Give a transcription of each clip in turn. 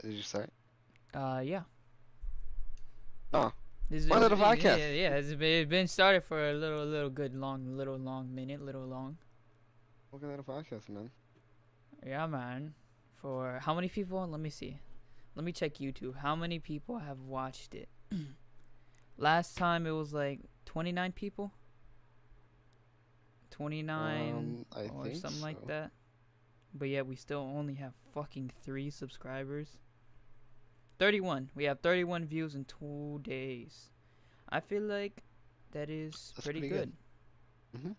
Did you start? Yeah. Oh, This my is little podcast. yeah. It's been started for a little good little long minute, little long. Welcome to the podcast, man. Yeah, man. For how many people? Let me see. Let me check YouTube. How many people have watched it? Last time it was like 29 people. 29 I or think something like so. that. But yeah, we still only have fucking 3 subscribers. 31. We have 31 views in 2 days. I feel like that is That's pretty pretty good. good. Mhm.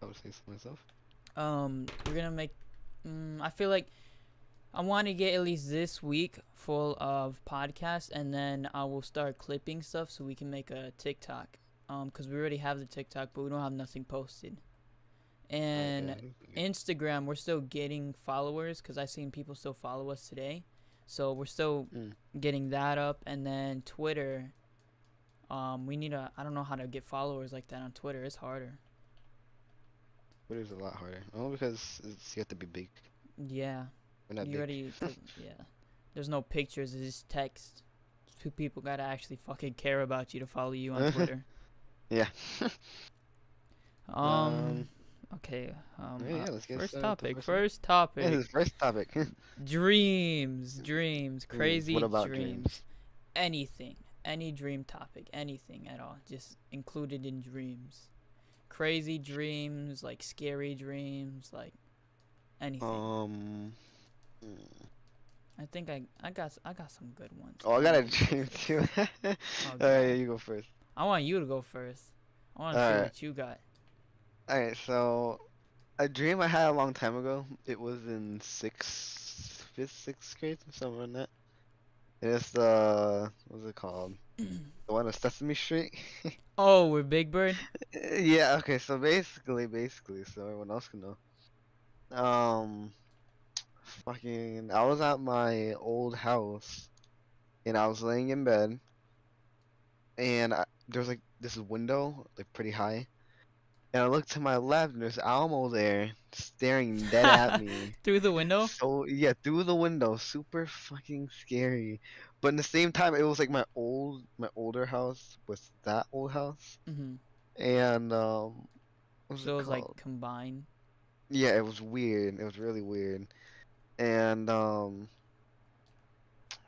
I would say so myself. We're gonna make. I feel like I want to get at least this week full of podcasts, and then I will start clipping stuff so we can make a TikTok. Cause we already have the TikTok, but we don't have nothing posted. Yeah. And Instagram, we're still getting followers, cause I seen people still follow us today, so we're still Mm. getting that up. And then Twitter, we need a. I don't know how to get followers like that on Twitter. It's harder. Twitter's a lot harder. Oh, because you have to be big. Yeah. We're not You big. already, cause yeah, there's no pictures. It's just text. Two people gotta actually fucking care about you to follow you on Twitter. Yeah. Um. Um. Okay. Yeah. Let's get First started with the topic. first one. First Yeah. topic. This first topic. Dreams. Dreams. What Crazy about dreams. dreams? Anything. Any dream topic. Anything at all. Just included in dreams. Crazy dreams. Like scary dreams. Like anything. Um. hmm. I think I got some good ones. Oh, I I got wanna a let you go dream first. too. Oh Yeah, God. you go first. I want you to go first. I want to see Alright. what you got. Alright, so a dream I had a long time ago. It was in fifth, sixth grade, somewhere in that. It's what's it called? The one on Sesame Street. Oh, we're Big Bird? Yeah. Okay. So basically, so everyone else can know. Um, fucking, I was at my old house and I was laying in bed and there was like this window, like pretty high, and I looked to my left and there's Almo there staring dead at me. Through the window? So yeah, through the window, super fucking scary. But in the same time, it was like my older house with that old house, Mm-hmm. and what's it So it was like called? combined. Yeah, it was weird. It was really weird. And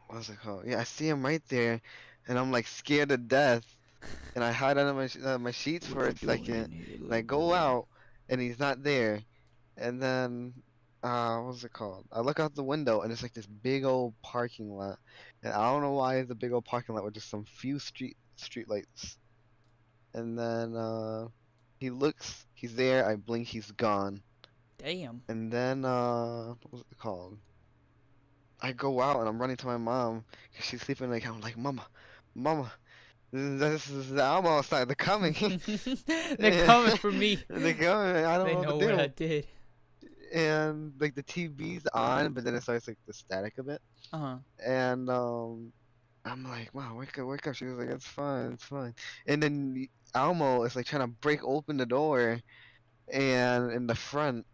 what was it called? Yeah, I see him right there, and I'm like scared to death, and I hide under my sheets What for you a doing second, in here, and I little go boy? out, and he's not there. And then, what's it called? I look out the window and it's like this big old parking lot. And I don't know why it's a big old parking lot with just some few street lights. And then, he's there, I blink, he's gone. Damn. And then, what was it called? I go out and I'm running to my mom 'cause she's sleeping like I'm like, Mama, this is the Alamo outside, they're coming. They're coming for me. They're coming, I don't They know what to know what I do. did. And like the TV's on, but then it starts like the static a bit. Uh-huh. And I'm like, wow, wake up. She was like, it's fine, it's fine. And then Almo is like trying to break open the door and in the front,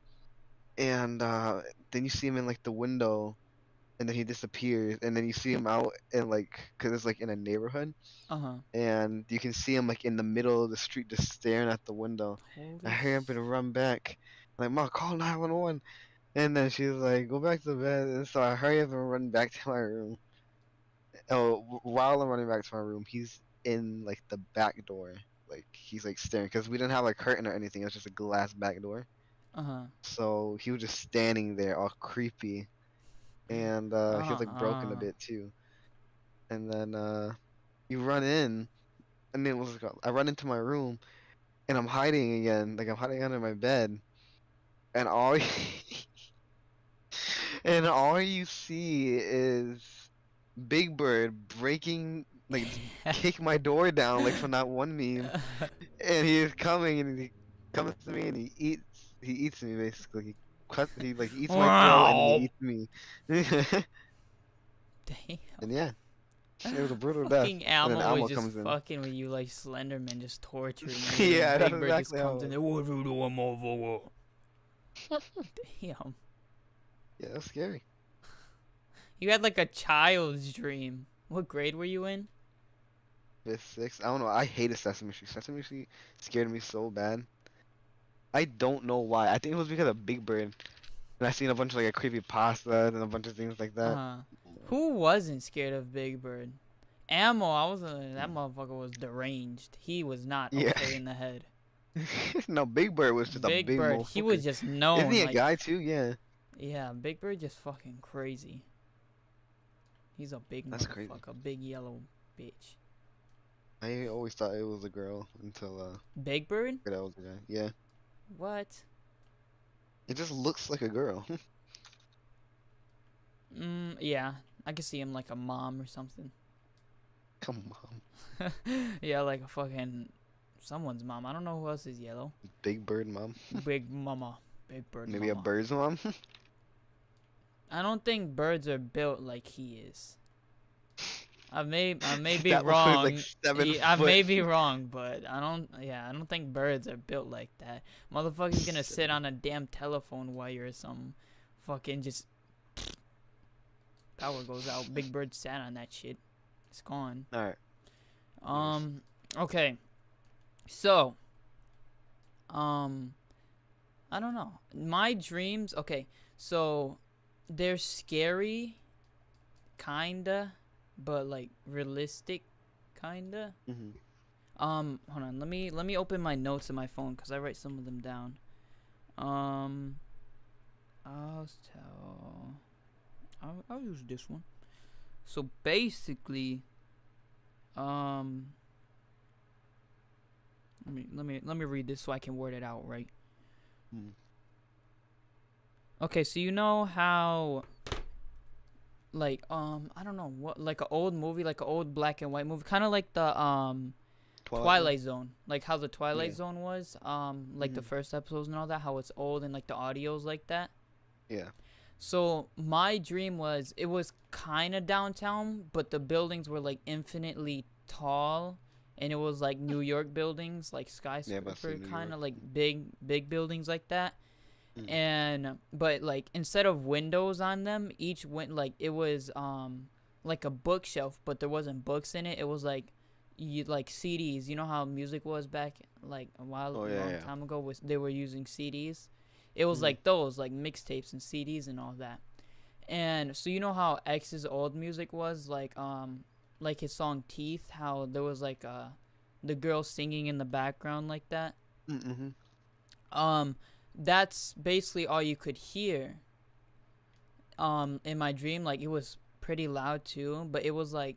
and then you see him in like the window, and then he disappears, and then you see him out in like, cause it's like in a neighborhood, Uh-huh. and you can see him like in the middle of the street just staring at the window. I Holy hurry up and run back. I'm like, Mom, call 911. And then she was like, go back to bed. And so I hurry up and run back to my room. Oh, while I'm running back to my room, he's in like the back door. Like he's like staring because we didn't have like curtain or anything. It was just a glass back door. Uh-huh. So he was just standing there, all creepy, and he was like broken a Uh-uh. bit too. And then you run in, and then what's it called? I run into my room, and I'm hiding again. Like I'm hiding under my bed, and all and all you see is Big Bird breaking, like, kick my door down, like from that one meme. And he is coming, and he comes to me, and he eats me basically. He like eats my throat, and he Wow. eats me. Damn. And yeah, it was a brutal death. Fucking And then Almo was Almo just comes in. fucking with you like Slenderman, just torturing you, and Yeah, that's Big Bird just exactly comes how in it there. What you doing, motherfucker? was. Damn. Yeah, that's scary. You had like a child's dream. What grade were you in? Fifth, sixth. I don't know. I hated Sesame Street. Sesame Street scared me so bad. I don't know why. I think it was because of Big Bird. And I seen a bunch of like creepy pasta and a bunch of things like that. Who wasn't scared of Big Bird? Ammo, that motherfucker was deranged. He was not Yeah. okay in the head. No, Big Bird was just a Big big Bird, he was motherfucker. just known. Isn't he a like, guy too? Yeah. Yeah, Big Bird just fucking crazy. He's a big That's motherfucker, crazy. big yellow bitch. I always thought it was a girl until Big Bird? that was a guy. Yeah. What? It just looks like a girl. Yeah. I could see him like a mom or something. Come on. Yeah, like a fucking someone's mom. I don't know who else is yellow. Big Bird mom. Big mama. Big Bird Maybe mama. a bird's mom. I don't think birds are built like he is. I may be That one was wrong. like 7 I may foot. be wrong, but I don't think birds are built like that. Motherfucker's gonna sit on a damn telephone wire or something. Fucking just power goes out. Big Bird sat on that shit. It's gone. Alright. Okay. So I don't know. My dreams, okay. So they're scary kinda, but like realistic kinda. Hold on. Let me open my notes in my phone because I write some of them down. I'll use this one. So basically, let me read this so I can word it out right. Okay, so you know how like I don't know what, like an old movie, like an old black and white movie, kind of like the Twilight Zone, like how the Twilight Zone was, like the first episodes and all that, how it's old and like the audio's like that. Yeah. So my dream was, it was kind of downtown, but the buildings were like infinitely tall, and it was like New York buildings, like skyscraper, kind of like big buildings like that. And but like instead of windows on them, each like it was like a bookshelf, but there wasn't books in it. It was like like CDs. You know how music was back like a long time ago, was they were using CDs. It was like those, like mixtapes and CDs and all that. And so you know how X's old music was like his song Teeth, how there was like the girl singing in the background like that. That's basically all you could hear in my dream. Like it was pretty loud too, but it was like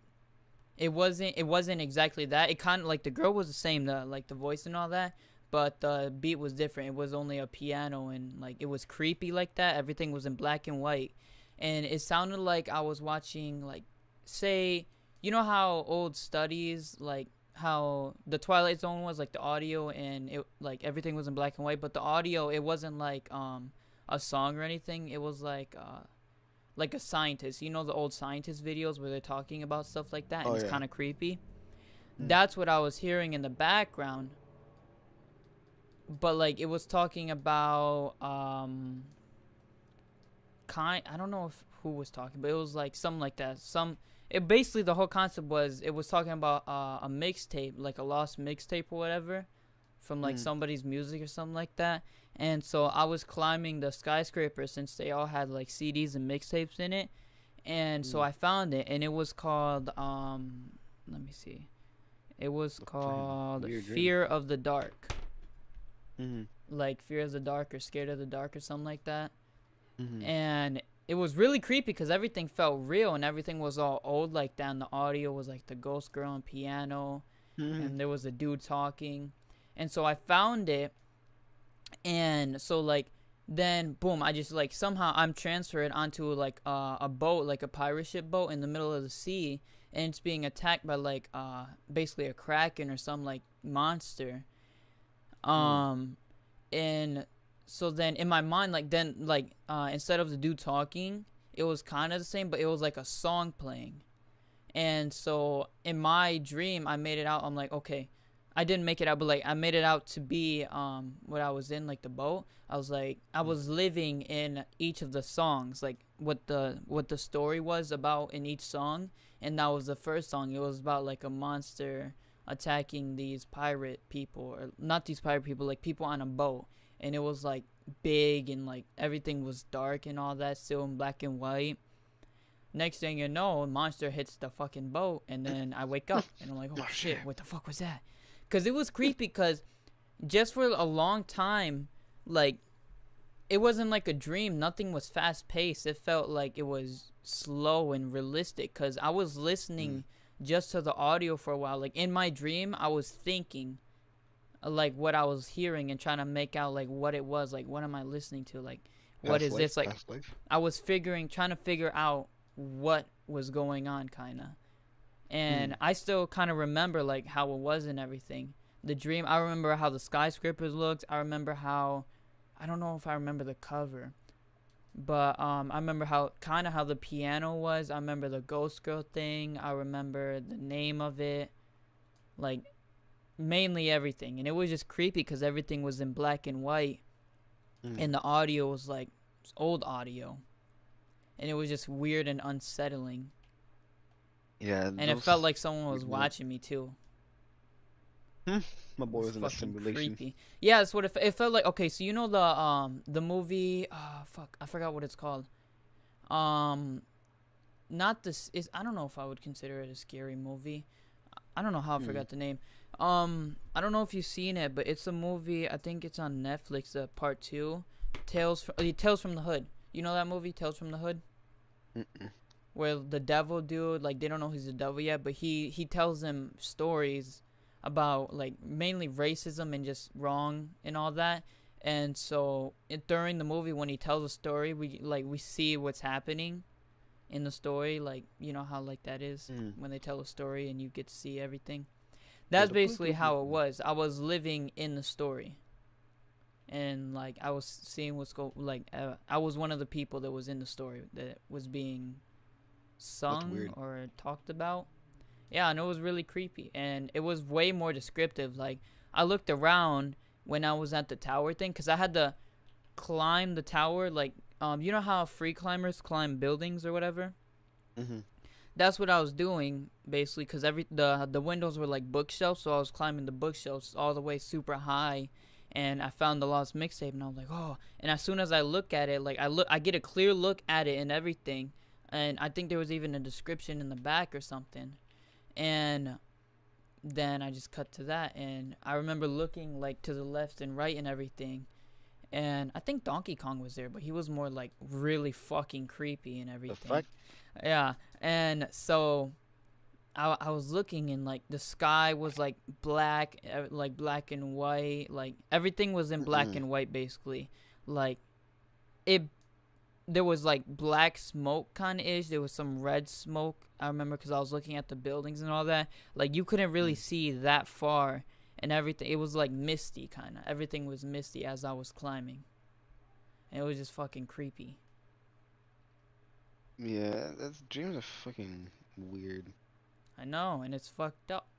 it wasn't exactly that. It kind of like the girl was the same, the voice and all that, but the beat was different. It was only a piano, and like it was creepy like that. Everything was in black and white, and it sounded like I was watching, like, say, you know how old studies, like how the Twilight Zone was, like the audio, and it like everything was in black and white, but the audio, it wasn't like a song or anything. It was like a scientist, you know, the old scientist videos where they're talking about stuff like that, and it's kind of creepy. That's what I was hearing in the background. But like it was talking about I don't know who was talking, but it was like something like that. It basically, the whole concept was, it was talking about a mixtape, like a lost mixtape or whatever, from like somebody's music or something like that. And so I was climbing the skyscraper, since they all had like CDs and mixtapes in it. And so I found it, and it was called let me see. It was called Fear of the Dark. Like Fear of the Dark or Scared of the Dark or something like that. And it was really creepy because everything felt real, and everything was all old like that, and the audio was like the ghost girl on piano, and there was a dude talking. And so I found it, and so like then boom, I just like somehow I'm transferred onto like a boat, like a pirate ship boat in the middle of the sea, and it's being attacked by like basically a kraken or some like monster. And so then in my mind, like then like instead of the dude talking, it was kind of the same, but it was like a song playing. And so in my dream, I made it out. I'm like, okay, I didn't make it out, but like I made it out to be what I was in, like the boat. I was like I was living in each of the songs, like what the story was about in each song, and that was the first song. It was about like a monster attacking these pirate people, or not these pirate people, like people on a boat, and it was like big and like everything was dark and all that, still in black and white. Next thing you know, a monster hits the fucking boat, and then I wake up and I'm like, oh shit, what the fuck was that? Because it was creepy, because just for a long time, like, it wasn't like a dream. Nothing was fast paced. It felt like it was slow and realistic, because I was listening just to the audio for a while. Like, in my dream, I was thinking, like, what I was hearing and trying to make out, like, what it was. Like, what am I listening to? Like, what is this? Like, I was trying to figure out what was going on, kind of. And I still kind of remember, like, how it was and everything. The dream, I remember how the skyscrapers looked. I remember how, I don't know if I remember the cover, but I remember how the piano was. I remember the ghost girl thing. I remember the name of it, like, mainly everything. And it was just creepy because everything was in black and white, and the audio was like old audio, and it was just weird and unsettling. Yeah, and it felt like someone was watching me too. My boy was in a simulation. Creepy. Yeah, that's what it felt like. Okay, so you know the movie, fuck, I forgot what it's called. Not this is, I don't know if I would consider it a scary movie. I don't know how I forgot the name. I don't know if you've seen it, but it's a movie. I think it's on Netflix. Part 2, Tales from the Hood. You know that movie, Tales from the Hood? Where the devil dude, like, they don't know he's the devil yet, but he tells them stories about, like, mainly racism and just wrong and all that. And so during the movie, when he tells a story, we see what's happening in the story. Like, you know how, like, that is when they tell a story and you get to see everything. That's basically how it was. I was living in the story, and like I was seeing I was one of the people that was in the story that was being sung or talked about. Yeah, and it was really creepy, and it was way more descriptive. Like, I looked around when I was at the tower thing, because I had to climb the tower. Like, you know how free climbers climb buildings or whatever? That's what I was doing, basically, because the windows were like bookshelves, so I was climbing the bookshelves all the way super high, and I found the lost mixtape, and I was like, oh. And as soon as I look at it, like, I get a clear look at it and everything, and I think there was even a description in the back or something. And then I just cut to that, and I remember looking, like, to the left and right and everything, and I think Donkey Kong was there, but he was more, like, really fucking creepy and everything. The fuck? Yeah, and so I was looking, and, like, the sky was, like, black and white, like, everything was in black and white, basically. Like, there was, like, black smoke kind of ish. There was some red smoke, I remember, because I was looking at the buildings and all that. Like, you couldn't really see that far and everything. It was, like, misty, kind of. Everything was misty as I was climbing. And it was just fucking creepy. Yeah, dreams are fucking weird. I know, and it's fucked up.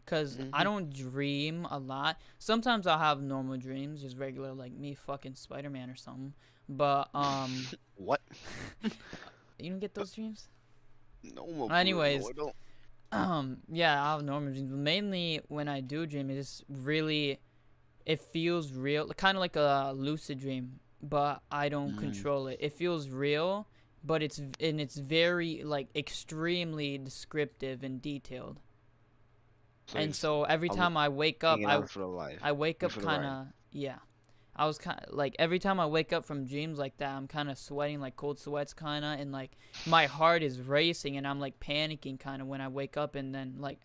Because I don't dream a lot. Sometimes I'll have normal dreams, just regular, like me fucking Spider-Man or something. But, What? You don't get those dreams? No, anyways, no, I don't. Yeah, I have normal dreams. But mainly, when I do dream, it's really, it feels real. Kind of like a lucid dream, but I don't control it. It feels real, but it's very, like, extremely descriptive and detailed. So and so every time I wake up, I wake up kind of, yeah. I was kind of, like, every time I wake up from dreams like that, I'm kind of sweating, like, cold sweats kind of, and, like, my heart is racing, and I'm, like, panicking kind of when I wake up, and then, like,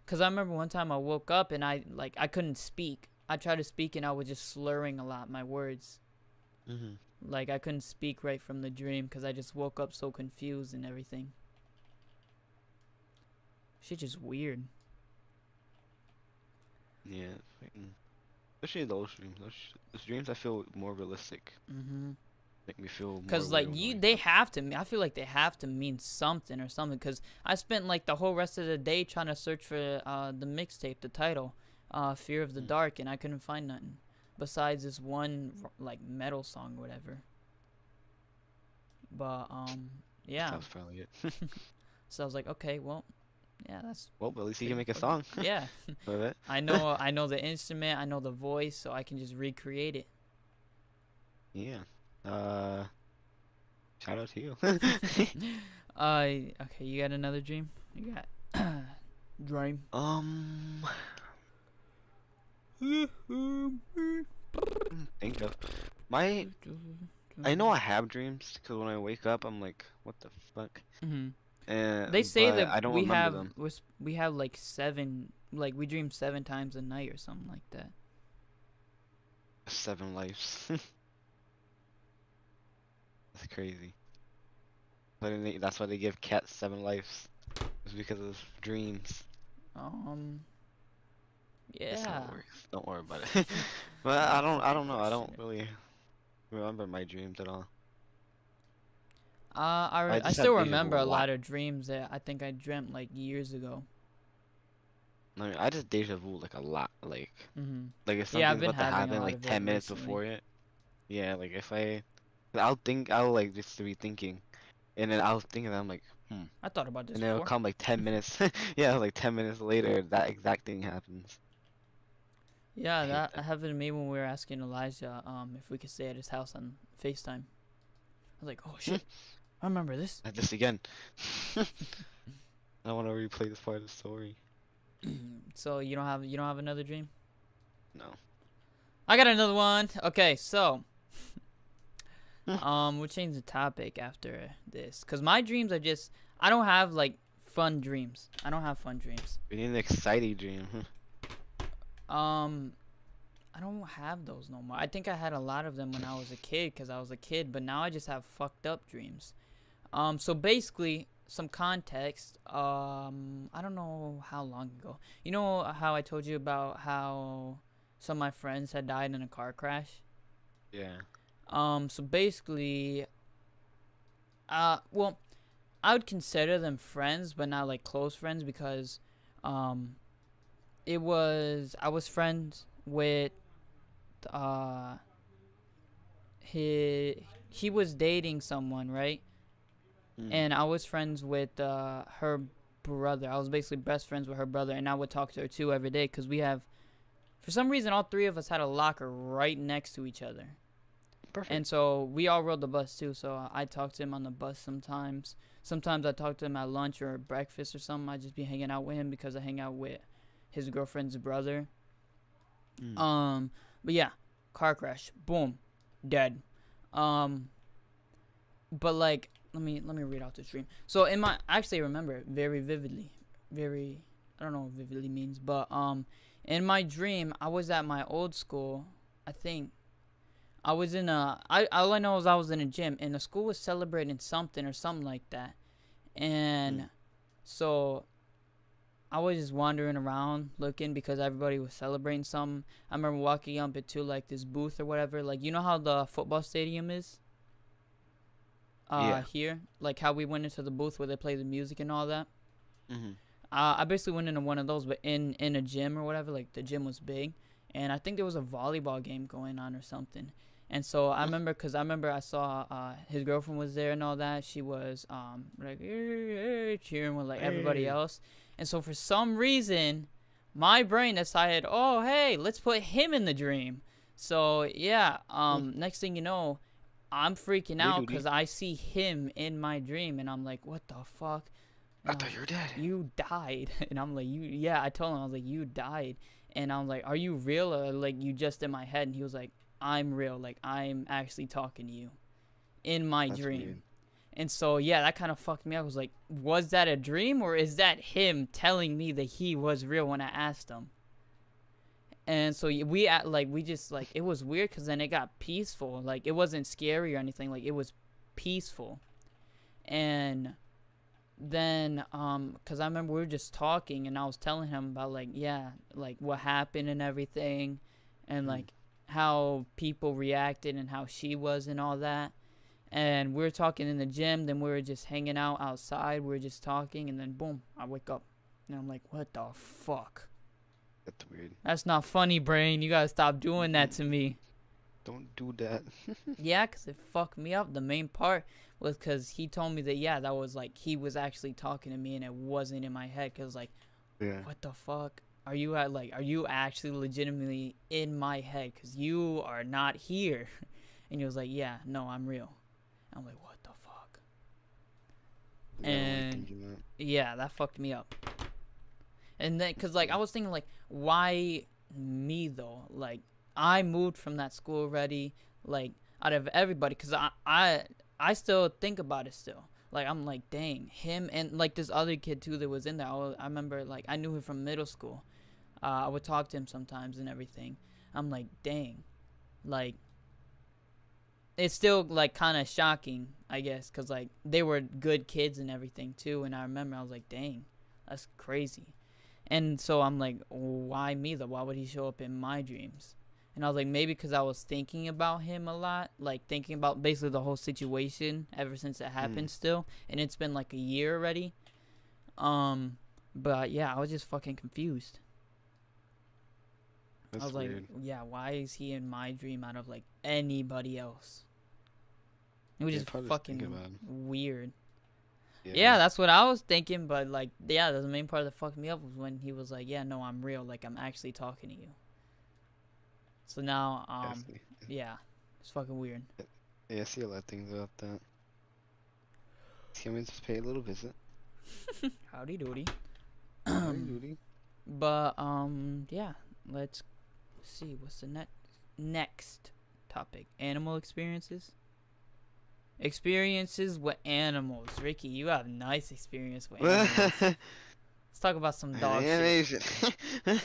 because I remember one time I woke up, and I couldn't speak. I tried to speak, and I was just slurring a lot, my words. Like, I couldn't speak right from the dream, because I just woke up so confused and everything. Shit just weird. Yeah, especially those dreams. Those dreams I feel more realistic. Make me feel more. Because, like, they have to. I feel like they have to mean something or something. Because I spent, like, the whole rest of the day trying to search for the mixtape, the title. Fear of the Dark, and I couldn't find nothing besides this one like metal song or whatever. But yeah. That was probably it. So I was like, okay, well, yeah, that's Well, but at least you can pretty make a fucking. song Yeah. with it. I know the instrument, I know the voice, so I can just recreate it. Yeah. Shout out to you. Okay, you got another dream? You got dream. Think of my. I know I have dreams because when I wake up, I'm like, what the fuck? Mm-hmm. And They say but that I don't remember them. we have like 7, like we dream 7 times a night or something like that. 7 lives. That's crazy. That's why they give cats 7 lives. It's because of dreams. That's how Yeah. it works. Don't worry about it. But I don't know. I don't really remember my dreams at all. I I just still have deja vu remember a a lot. lot of dreams that I think I dreamt like years ago. I mean, I just deja vu like a lot. Mm-hmm. Like if Yeah, I've something's been about to having a happen lot like of it 10 minutes recently. before it. Yeah, like if I'll like just be thinking, and then I'll think and I'm like, I thought about this and then it'll before. come like 10 minutes. Yeah, like 10 minutes later, that exact thing happens. Yeah, I hate that that. happened to me when we were asking Elijah if we could stay at his house on FaceTime. I was like, oh shit, I remember this. Not this again. I want to replay this part of the story. So you don't have another dream? No. I got another one. Okay, so we'll change the topic after this, cause my dreams are just I don't have like fun dreams. I don't have fun dreams. We need an exciting dream. I don't have those no more. I think I had a lot of them when I was a kid, cause I was a kid, but now I just have fucked up dreams. So basically, some context. I don't know how long ago. You know how I told you about how some of my friends had died in a car crash? Yeah. So basically, well, I would consider them friends, but not like close friends because, um, I was friends with, uh, he was dating someone, right? And I was friends with her brother. I was basically best friends with her brother, and I would talk to her too every day because for some reason, all 3 of us had a locker right next to each other. Perfect. And so we all rode the bus too. So I talked to him on the bus sometimes. Sometimes I talked to him at lunch or breakfast or something. I'd just be hanging out with him because I hang out with his girlfriend's brother. But yeah, car crash, boom, dead. But like, let me read out this dream. So I actually remember it very vividly. I don't know what vividly means, but in my dream, I was at my old school. I think I was in all I know is I was in a gym, and the school was celebrating something or something like that. And so I was just wandering around looking because everybody was celebrating something. I remember walking up into like this booth or whatever. Like, you know how the football stadium is? Yeah. Here, like how we went into the booth where they play the music and all that. Mm-hmm. I basically went into one of those, but in a gym or whatever. Like the gym was big, and I think there was a volleyball game going on or something. And so I remember I saw his girlfriend was there and all that. She was like cheering with like everybody else. And so for some reason, my brain decided, oh hey, let's put him in the dream. So yeah, next thing you know, I'm freaking out because I see him in my dream, and I'm like, what the fuck? I thought you were dead. You died. And I'm like, I told him, I was like, you died. And I'm like, are you real or like you just in my head? And he was like, I'm real. Like, I'm actually talking to you in my dream. Weird. And so, yeah, that kind of fucked me up. I was like, was that a dream or is that him telling me that he was real when I asked him? And so it was weird because then it got peaceful. Like, it wasn't scary or anything. Like, it was peaceful. And then because I remember we were just talking and I was telling him about like, yeah, like what happened and everything, and like how people reacted and how she was and all that. And we were talking in the gym, then we were just hanging out outside, we were just talking, and then boom, I wake up and I'm like, what the fuck? That's weird. That's not funny, brain. You gotta stop doing that to me. Don't do that. Yeah, 'cause it fucked me up. The main part was 'cause he told me that, yeah, that was like, he was actually talking to me and it wasn't in my head. 'Cause, like, Yeah. what the fuck? Are you are you actually legitimately in my head? 'Cause you are not here. And he was like, yeah, no, I'm real. I'm like, what the fuck? Yeah, I don't like And thinking that. yeah, that fucked me up. And then, 'cause, like, I was thinking, like, why me though? Like, I moved from that school already. Like, out of everybody, 'cause I still think about it still. Like, I'm like, dang, him and like this other kid too that was in there. I remember, like, I knew him from middle school. I would talk to him sometimes and everything. I'm like, dang, like, it's still like kind of shocking, I guess, 'cause like they were good kids and everything too. And I remember I was like, dang, that's crazy. And so I'm like, why me though? Why would he show up in my dreams? And I was like, maybe because I was thinking about him a lot, like thinking about basically the whole situation ever since it happened still. And it's been like a year already. But yeah, I was just fucking confused. I That's was like, weird. yeah, why is he in my dream out of like anybody else? It was Yeah, just probably just thinking fucking about him. weird. Yeah. Yeah, that's what I was thinking, but like, yeah, the main part that fucked me up was when he was like, yeah, no, I'm real, like I'm actually talking to you. So now, Yeah, I see. yeah, it's fucking weird. Yeah, I see a lot of things about that. Can we just pay a little visit? Howdy doody. Howdy doody. But yeah, let's see what's the next topic. Animal experiences. Experiences with animals. Ricky, you have nice experience with animals. Let's talk about some dog shit. Animation.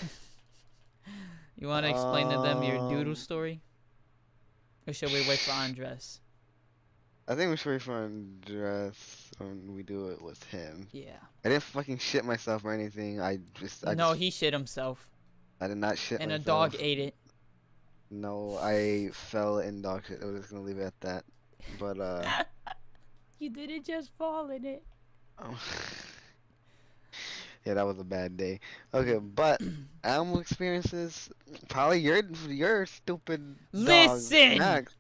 You want to explain to them your doodle story? Or should we wait for Andres? I think we should wait for Andres when we do it with him. Yeah. I didn't fucking shit myself or anything. No, he shit himself. I did not shit And myself. a dog ate it. No, I fell in dog shit. I was just gonna leave it at that. But You didn't just fall in it. oh, yeah, that was a bad day. Okay, but animal experiences, probably your stupid dog Listen! Max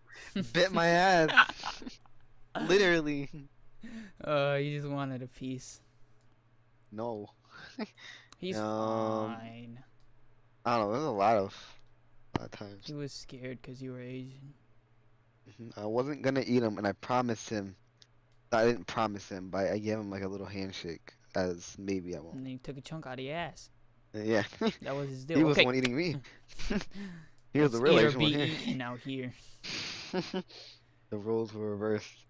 bit my ass. Literally. He just wanted a piece. No. He's Um, fine. I don't know. There's a lot of times. He was scared because you were Asian. I wasn't gonna eat him, and I promised him. I didn't promise him, but I gave him like a little handshake as maybe I won't. And then he took a chunk out of your ass. Yeah. That was his deal. He was okay. the one eating me. He was the It's real eat or Asian be one here. eaten out here. The roles were reversed.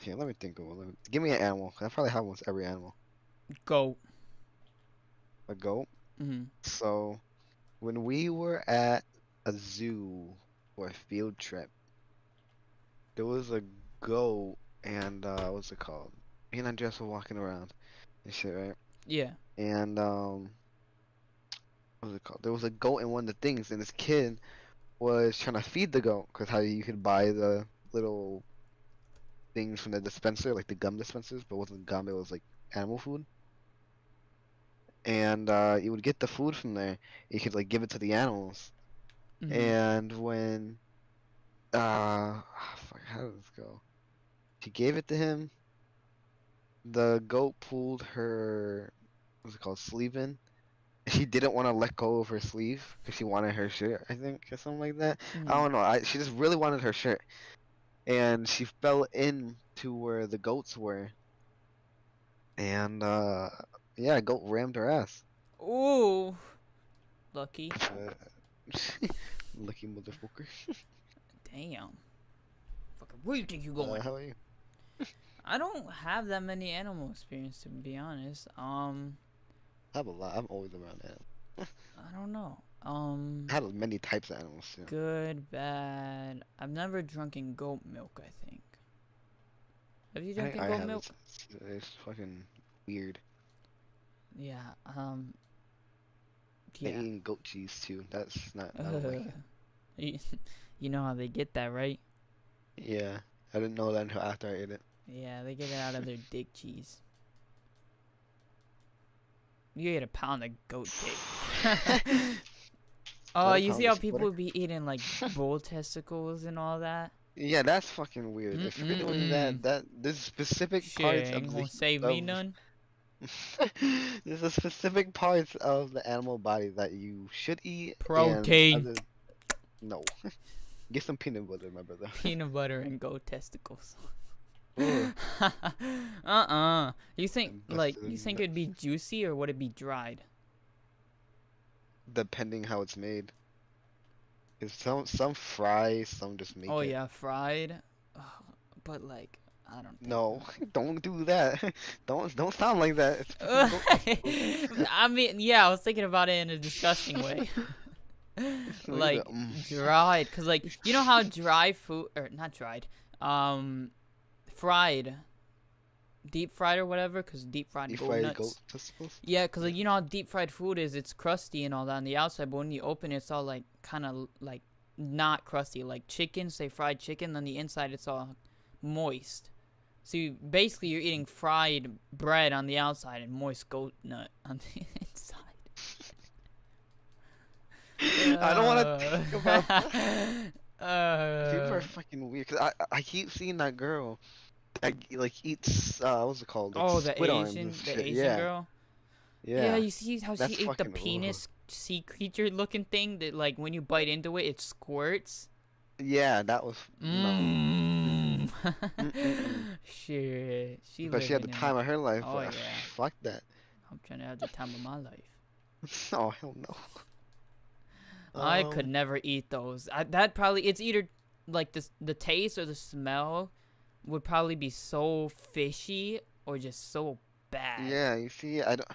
Here, let me think of one. Give me an animal. I probably have almost every animal. Goat. A goat. Mm-hmm. So, when we were at a zoo for a field trip, there was a goat, and what's it called? Me and Andres were walking around and shit, right? Yeah. And what was it called? There was a goat in one of the things, and this kid was trying to feed the goat, because how you could buy the little things from the dispenser, like the gum dispensers, but it wasn't gum, it was like animal food. And you would get the food from there. You could like give it to the animals. Mm-hmm. And when fuck, how did this go? She gave it to him. The goat pulled her, what's it called, sleeve in. She didn't want to let go of her sleeve because she wanted her shirt, I think, or something like that. Mm-hmm. I don't know. She just really wanted her shirt, and she fell into where the goats were, and yeah, goat rammed her ass. Ooh. Lucky. Lucky motherfucker. Damn. Fucking where you think you going? How are you? I don't have that many animal experience to be honest. I have a lot. I'm always around animals. I don't know. I had many types of animals too. Good, bad. I've never drunken goat milk, I think. Have you I think drunken I goat have milk? it's fucking weird. Yeah, They yeah. eating goat cheese too. That's not. I don't like it. You know how they get that, right? Yeah, I didn't know that until after I ate it. Yeah, they get it out of their dick cheese. You ate a pound of goat cake. Oh, What a you see pound how of people what? be eating like bull testicles and all that? Yeah, that's fucking weird. If you're doing Mm-mm-mm. that, there's specific Shit, parts ain't of the gonna save me of none. there's a specific parts of the animal body that you should eat and Protein. other no. Get some peanut butter, my brother. Peanut butter and goat testicles. Ugh, You think invested you in think nuts. it'd be juicy or would it be dried? Depending how it's made. 'Cause some fry, some just Oh make it. yeah, fried. Ugh, but like, I don't think. No, don't do that. Don't sound like that. It's fucking goat testicles. I mean, yeah, I was thinking about it in a disgusting way. Look at Like that. dried, cause like you know how dry food or not dried, fried, deep fried or whatever, cause deep fried You goat fry goat nuts. testicles? Yeah, cause like you know how deep fried food is, it's crusty and all that on the outside, but when you open it, it's all like kind of like not crusty, like chicken, say fried chicken, on the inside it's all moist. So basically you're eating fried bread on the outside and moist goat nut on the inside. I don't want to think about that. People Uh, are fucking weird. 'Cause I keep seeing that girl that like eats what's it called? Like oh, squid arms and The shit. Asian Yeah, girl. Yeah, yeah. you see how she That's ate the fucking ugh. penis sea creature looking thing that like when you bite into it, it squirts. Yeah, that was no. Mmm. Mm-mm-mm. Shit, she But she had living the in it. time of her life. Oh But yeah, fuck that. I'm trying to have the time of my life. Oh hell no. I could Um. never eat those. That probably it's either like the taste or the smell would probably be so fishy or just so bad. Yeah. You see, I don't.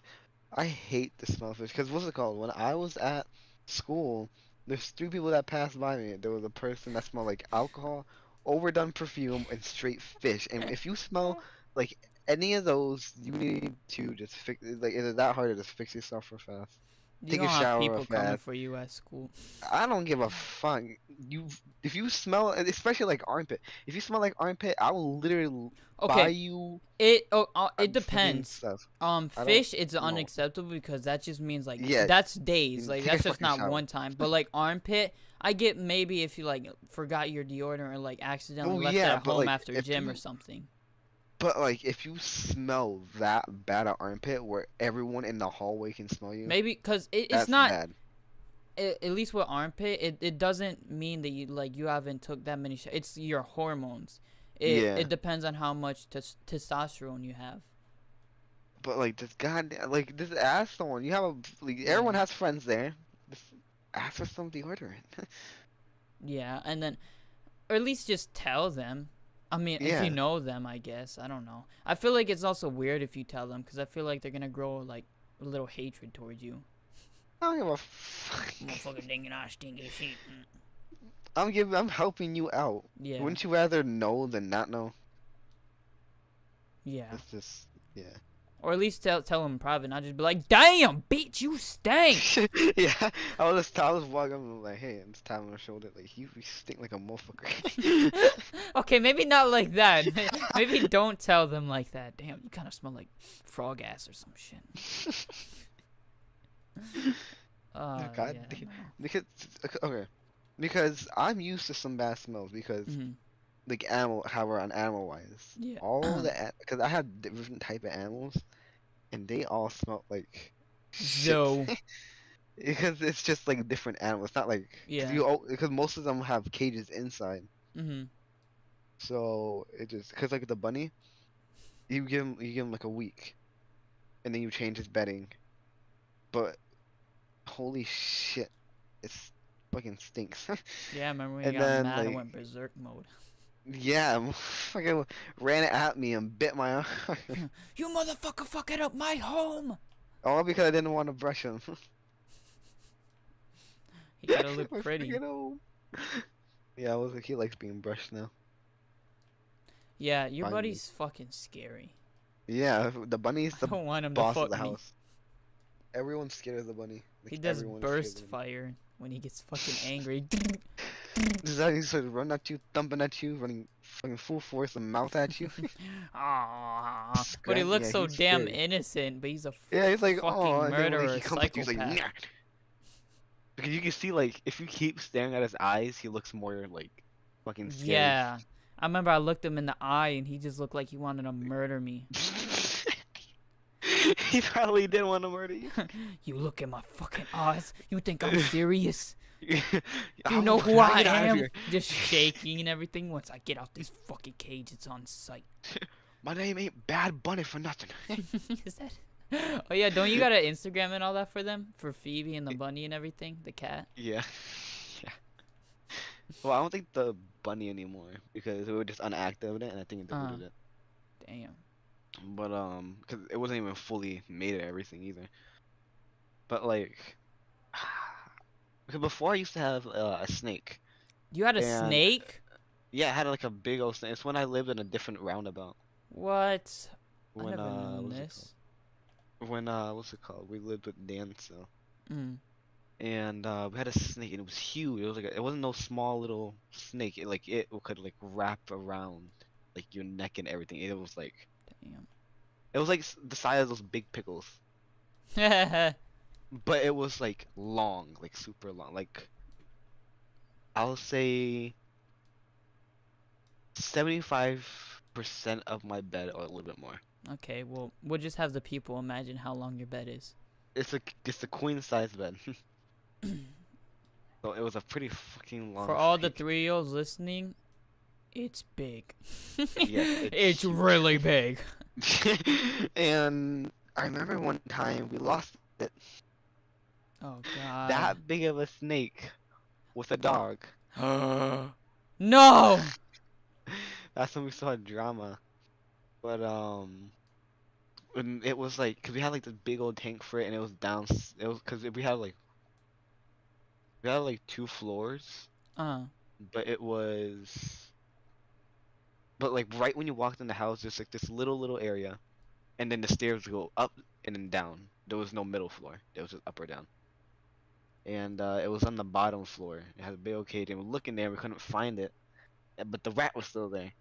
I hate the smell of fish. Cause what's it called? When I was at school, there's three people that passed by me. There was a person that smelled like alcohol, overdone perfume, and straight fish. And if you smell like any of those, you need to just fix. Like, is it that hard to just fix yourself real fast? You Take a gonna have shower real people coming fast. for you at school. I don't give a fuck. You, if you smell, especially like armpit. If you smell like armpit, I will literally buy Okay, you it fucking depends. stuff. I don't Fish it's know. unacceptable because that just means like Yeah, that's days. you Like take a that's just fucking not shower. one time. But like armpit, I get maybe if you like forgot your deodorant or like accidentally Oh left it yeah, at but home like after if gym or you something. but like if you smell that bad at armpit where everyone in the hallway can smell you, Maybe because it's that's not bad. at least with armpit, it doesn't mean that you haven't took that many shots. It's your hormones. Yeah. It depends on how much testosterone you have. But like this like this ask someone, you have a like everyone Yeah. has friends there. Just ask for some deodorant. Yeah, and then or at least just tell them. I mean, if you Yeah. know them, I guess. I don't know. I feel like it's also weird if you tell them because I feel like they're gonna grow like a little hatred towards you. I don't give a fuck. Motherfucker dinking ass stinky shit. I'm helping you out. Yeah, Wouldn't you rather know than not know? yeah. It's just yeah. Or at least tell them in private, not just be like, "Damn, bitch, you stink." Yeah, I was walking up and like, hey, and just tapping on my shoulder, like, you stink like a motherfucker. Okay, maybe not like that. Maybe don't tell them like that. Damn, you kind of smell like frog ass or some shit. God, Yeah, I don't know. because okay, because I'm used to some bad smells because Mhm. like animal, how we're on animal wise, Yeah. all the because I have different type of animals and they all smell like shit. So, Because it's just like different animals. It's not like yeah. because most of them have cages inside. Mhm. So it just because like the bunny, you give him like a week, and then you change his bedding. But holy shit, it's fucking stinks. Yeah, I remember when you And got then mad and like went berserk mode. yeah, fucking ran at me and bit my arm. You motherfucker fucking up my home! All because I didn't want to brush him. You gotta look My pretty. freaking home. Yeah, I was like he likes being brushed now. Yeah, your Finally. buddy's fucking scary. Yeah, the bunny's I the don't want him to boss of fuck the me. house. Everyone's scared of the bunny. He Like does everyone is scared of burst the bunny. fire when he gets fucking angry. Deciding to run at you, thumping at you, running fucking full force and mouth at you. Aww. But he Scratch. looks Yeah, so he's damn scary. innocent, but he's a Yeah, he's like, oh, fucking and then when murderer, he comes at you, he's like, psychopath. nah. Because you can see, like, if you keep staring at his eyes, he looks more, like, fucking scary. Yeah. I remember I looked him in the eye and he just looked like he wanted to murder me. He probably did want to murder you. You look in my fucking eyes. You think I'm serious? I You know will who not I get out of am? here. Just shaking and everything. Once I get out this fucking cage, it's on sight. My name ain't Bad Bunny for nothing. Is that? Oh yeah, don't you got an Instagram and all that for them? For Phoebe and the bunny and everything? The cat? Yeah. Yeah. Well, I don't think the bunny anymore because we were just unactive it, and I think it Uh, deleted it. damn. But because it wasn't even fully made of everything either. But like, because before I used to have a snake, You had a and snake? yeah, I had like a big old snake. It's when I lived in a different roundabout. What? I When never known what's it this. called? When what's it called? We lived with Dan still. Mm. And we had a snake, and it was huge. It was like it wasn't no small little snake. It could like wrap around like your neck and everything. It was like the size of those big pickles, Damn. but it was like long, like super long. Like I'll say 75% of my bed, or a little bit more. Okay, well, we'll just have the people imagine how long your bed is. It's a queen size bed, so it was a pretty fucking For long all the snake. 3-year-olds listening, it's big. Yes, It's huge. really big. And I remember one time we lost it. Oh God. That big of a snake with a dog. No. That's when we saw drama. But when it was like, cause we had like this big old tank for it, and it was down. It was cause we had like 2 floors, Uh. but it was, but like right when you walked in the house, there's like this little area, and then the stairs go up and then down. There was no middle floor. There was just up or down. And it was on the bottom floor. It had a big old cage, and we were looking there, we couldn't find it, but the rat was still there.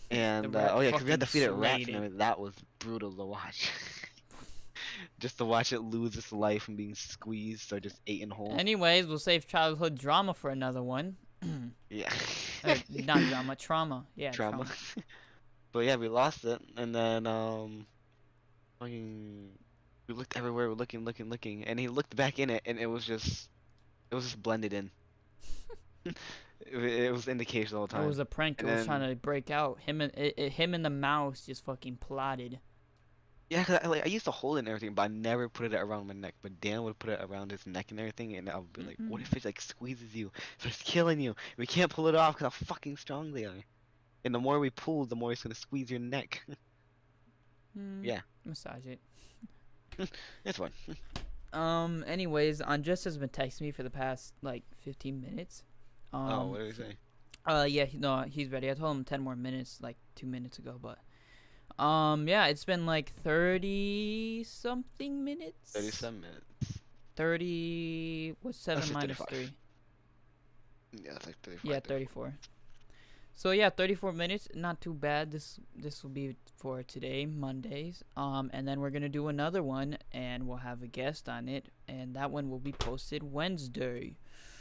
The And rat oh yeah, 'cause we had fucking to feed it rats slayed and it. everything. That was brutal to watch. Just to watch it lose its life from being squeezed or just eaten whole. Anyways, we'll save childhood drama for another one. Yeah. Not drama, trauma. Yeah, Trauma. trauma. But yeah, we lost it, and then fucking, we looked everywhere, we're looking, and he looked back in it, and it was just blended in. It was in the cage the whole It time. was a prank. It And was then trying to break out. Him and the mouse just fucking plotted. yeah, 'cause I used to hold it and everything, but I never put it around my neck. But Dan would put it around his neck and everything, and I would be like, what if it like squeezes you, starts killing you? We can't pull it off because how fucking strong they are. And the more we pull, the more it's gonna squeeze your neck. Yeah, Massage it. it's fun. Anyways, Andres has been texting me for the past like 15 minutes. Oh, what did he say? Yeah, no, he's ready. I told him 10 more minutes, like 2 minutes ago, but yeah, it's been like 30 something minutes. 37 minutes. 30. What's 7 Let's say minus 35. 3? Yeah, it's like 35. Yeah, 34. So yeah, 34 minutes, not too bad. This will be for today, Mondays. And then we're gonna do another one, and we'll have a guest on it, and that one will be posted Wednesday.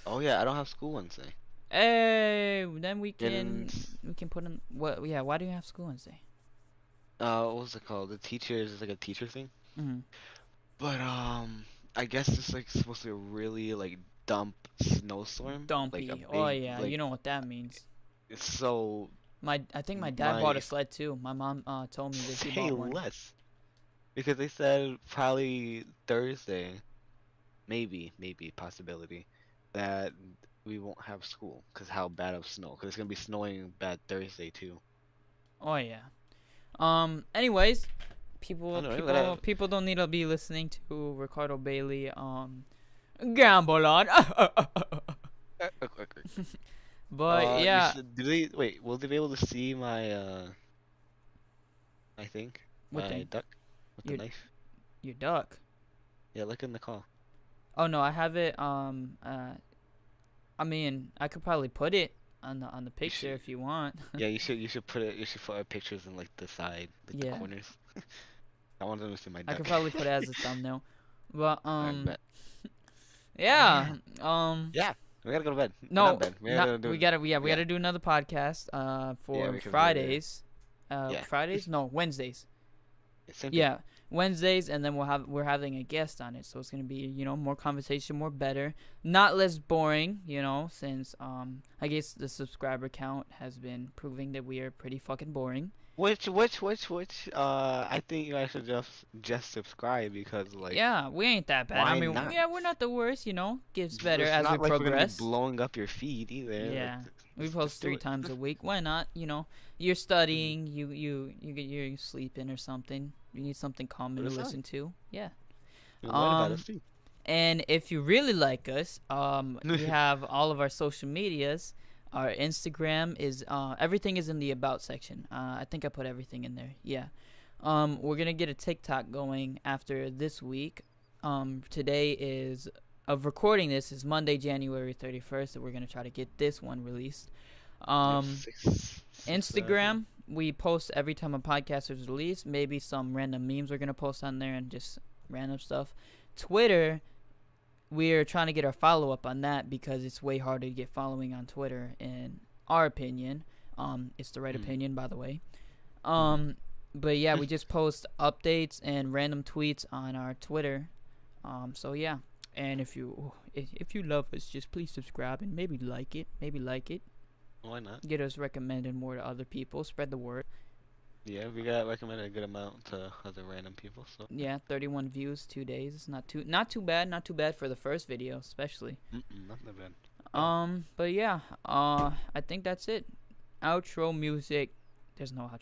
Oh yeah, I don't have school Wednesday. Hey, then we can And put in what? Yeah, why do you have school Wednesday? what was it called? The teachers is like a teacher thing. Mm-hmm. But I guess it's like supposed to be a really like dump snowstorm. Like a Dumpy. Oh big yeah, you like know what that means. it's so I think my dad my bought a sled too. My mom told me that he say bought one. less. Because they said probably Thursday, maybe possibility that we won't have school because how bad of snow. Because it's gonna be snowing bad Thursday too. Oh yeah. Anyways, I people don't know. people people don't need to be listening to Ricardo Bailey gamble on. But yeah, Do they wait? Will they be able to see my I think what my thing? duck with the Your knife? your duck. Yeah, look in the call. Oh no, I have it I mean, I could probably put it on the You picture should. if you want. Yeah, you should put it. You should put our pictures in like the side, like the Yeah, corners. I want them to see my I duck. could probably put it as a thumbnail. But Alright, bet. Oh yeah. yeah, yeah. We gotta go to bed. Not No, bed. We not gotta do. we gotta we Yeah, gotta do another podcast. yeah. For Because Fridays. yeah, Fridays? No, Wednesdays. same thing. Yeah, Wednesdays, and then we're having a guest on it, so it's gonna be more conversation, more better, not less boring. Since I guess the subscriber count has been proving that we are pretty fucking boring. Which, I think you guys should just subscribe because, like, Yeah, we ain't that bad. I why mean, not? yeah, we're not the worst. Gets better It's as we not like we're gonna be progress. blowing up your feed either. Like, Yeah, we just post do 3 it. times a week. Why not? You're studying, you're sleeping or something. You need something calming Put to us on. listen to. Yeah. And learn about Um, us too. and if you really like us, we have all of our social medias. Our Instagram is everything is in the about section. I think I put everything in there. Yeah. We're gonna get a TikTok going after this week. Today is of recording this is Monday, January 31st. So we're gonna try to get this one released. Instagram, we post every time a podcast is released. Maybe some random memes we're gonna post on there and just random stuff. Twitter, we're trying to get our follow up on that because it's way harder to get following on Twitter in our opinion. It's the right opinion, by the way. But yeah, we just post updates and random tweets on our Twitter. So yeah, and if you love us, just please subscribe and maybe like it. Why not? Get us recommended more to other people. Spread the word. Yeah, we got recommended a good amount to other random people. So Yeah, 31 views, 2 days. It's not too bad. Not too bad for the first video, especially. not that bad. But yeah, I think that's it. Outro music. There's no outro.